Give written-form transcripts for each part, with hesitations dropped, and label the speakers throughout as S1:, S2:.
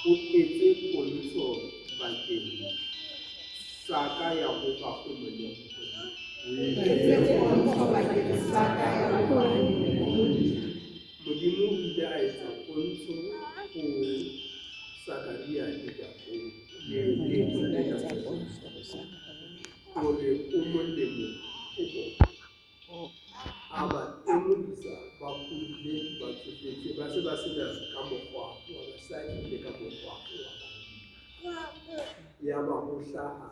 S1: o etse pontsho bakeng sa ka ya ho ba o molemo. Modimo o ile a etsa pontsho ho Sakaria le Jakobo hore o molemo o aba emodisa ba kudile ba tsofetse ba se ba sena ka mokgwa wa basadi le ka mokgwa wa ya ba ho hlaha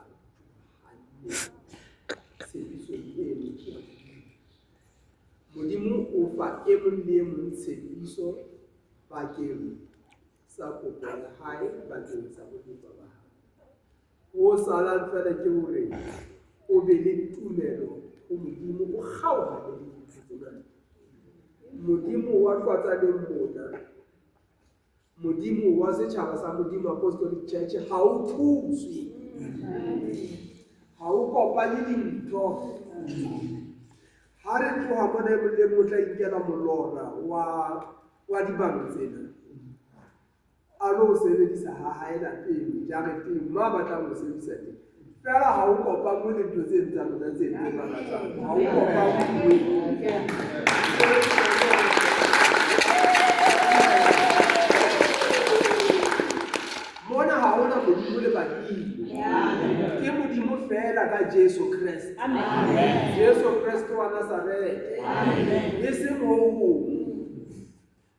S1: hantle tshebediso eno. Modimo o fa e mong le e mong tshepiso bakeng sa kopo ya hae bakeng sa bolepa ba hae. O salang fela ke hore o be le tumelo ho Modimo, o kgaohane le dintho tsena. Modimo wa Tlatsaleng mona, Modimo wa setjhaba sa Modimo Apostolic Church ha o thuswe, ha o kopanye dintho. Ha re tloha mona e mong le mong o tla inkela molora wa dibanka tsena a lo sebedisa ha hae lapeng jareteng mo a batlang ho sebedisa teng. Fela ha o kopangwe le ntho tse etsang rona tse makatsang, ha o kopangwe. Mona ha hona Modimo le badimo, ke Modimo fela ka Jesu Kriste. Jesu Kriste wa Nazarete, e seng ho hong.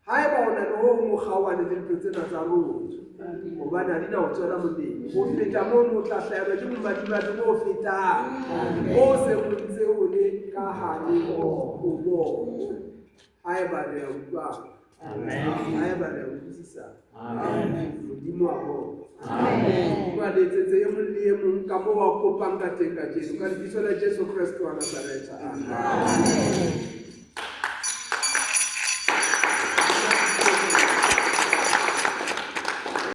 S1: Haeba o na le ho mo kgaohane le ntho tsena tsa rona, hobane ha di na ho tswela molemo. Ho feta moo o tla hlahelwa ke bomadimabe bo fetang, o se o ntse o le ka hare ho bona. Haeba re a utlwana, haeba re a utlwisisana, Modimo a bona. Ba letsetse e mong le e mong ka moo wa kopang ka teng ka Jesu, ka lebitso la Jesu Kriste wa Nazarete. Amen.